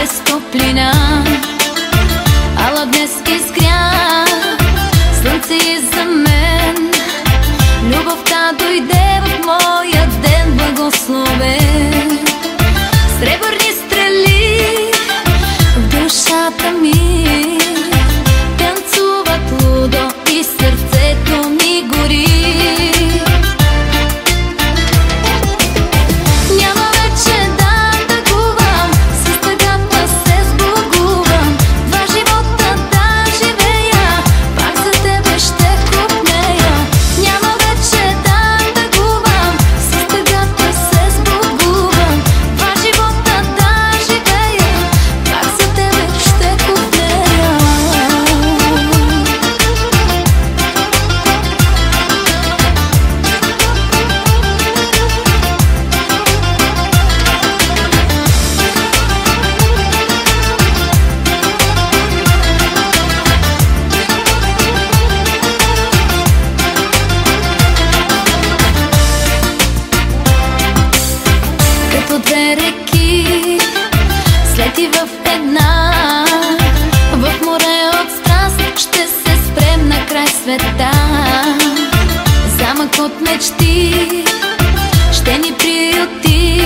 без топлина. Ала днес изгря слънце и за мен. Любовта дойде в моя ден благословен. Сребърни стрели в душата ми танцуват лудо и сърцето ми гори. Две реки слети в една, в море от страст ще се спрем на край света. Замък от мечти ще ни приюти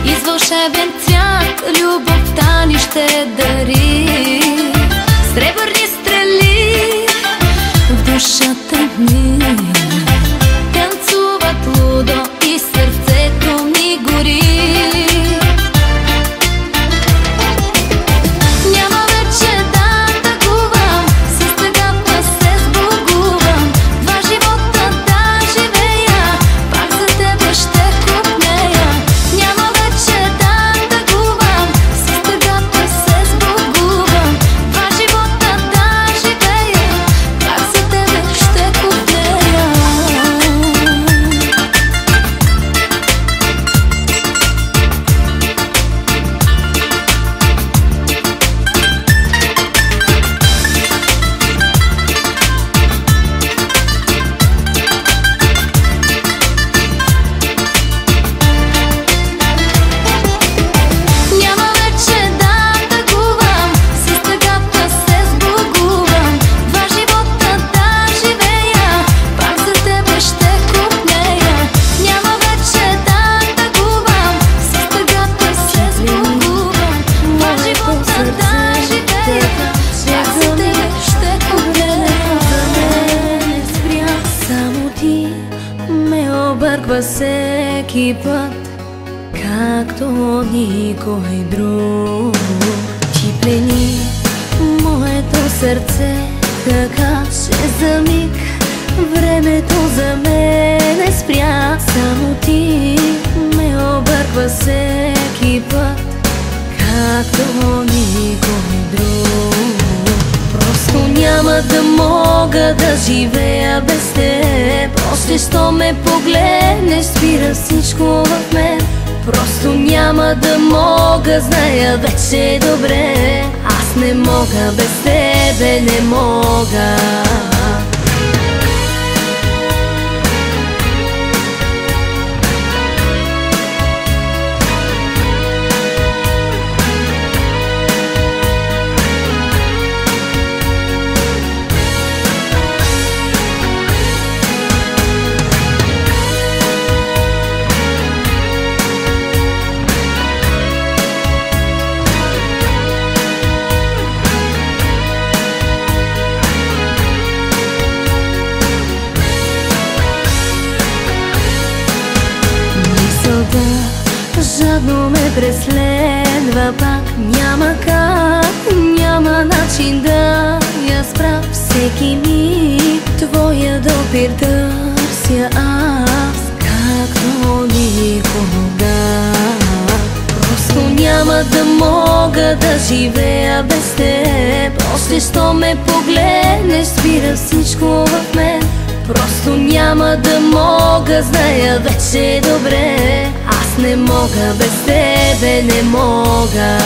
и с вълшебен цвят любовта ни ще дари. Сребърни стрели в душата ми танцуват лудо и сърцето ми гори. Няма вече да тъгувам, с тъгата се сбогувам. Два живота да живея, пак за тебе ще купнея. Няма вече да тъгувам, с тъгата се сбогувам. Два живота да живея, пак за тебе ще купнея. Всеки път, както никой друг, ти плени моето сърце, така че за миг времето за мен спря. Само ти ме обърква всеки път, както никой друг. Просто няма да мога да живея без теб. Още що ме погледнеш, спира всичко в мен. Просто няма да мога, зная вече добре. Аз не мога без тебе, не мога. Жадно ме преследва пак, няма как, няма начин да я спра. Всеки миг твоя допир търся аз, както никога. Просто няма да мога да живея без теб. Още що ме погледнеш, спира всичко в мен. Просто няма да мога, зная вече добре. Аз не мога без тебе, не мога.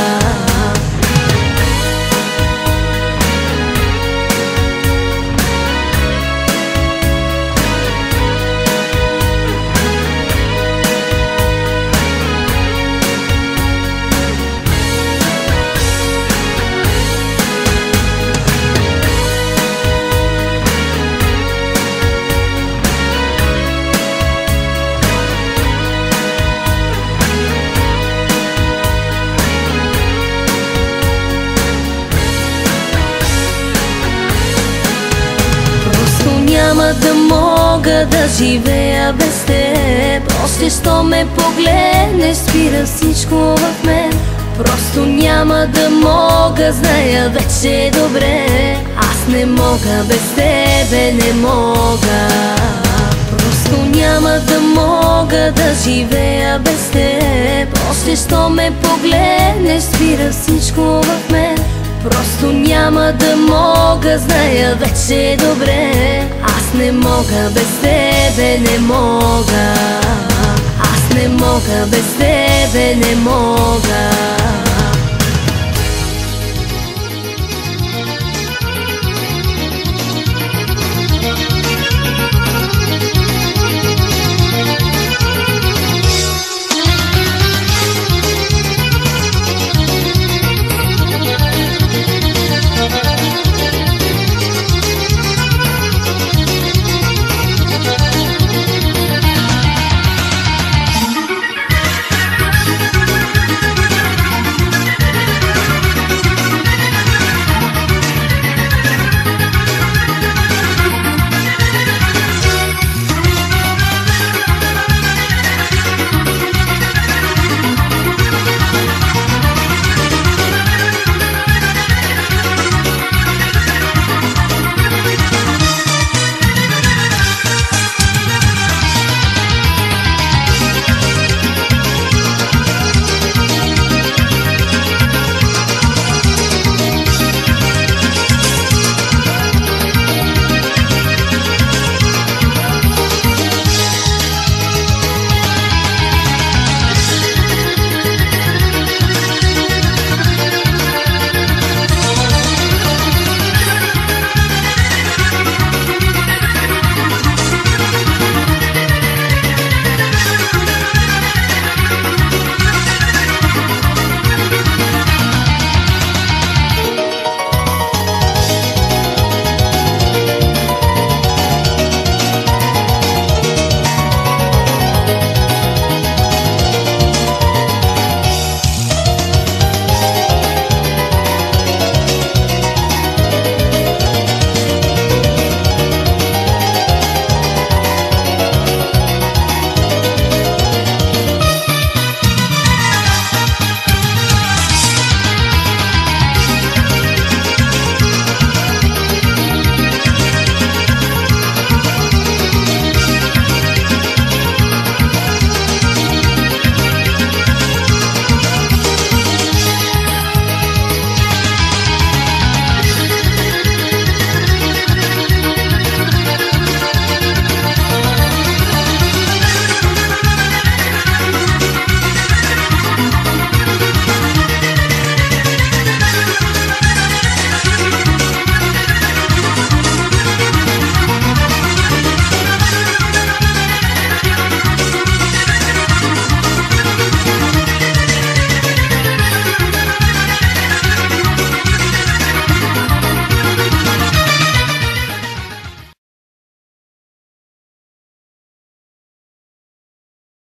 мога да живея без теб. Още що ме погледнеш, спира всичко в мен. Просто няма да мога, зная вече добре. Аз не мога без тебе, не мога. Просто няма да мога да живея без теб. Още що ме погледнеш, спира всичко в мен. Просто няма да мога, зная вече добре. Аз не мога без тебе, не мога. Аз не мога без тебе, не мога.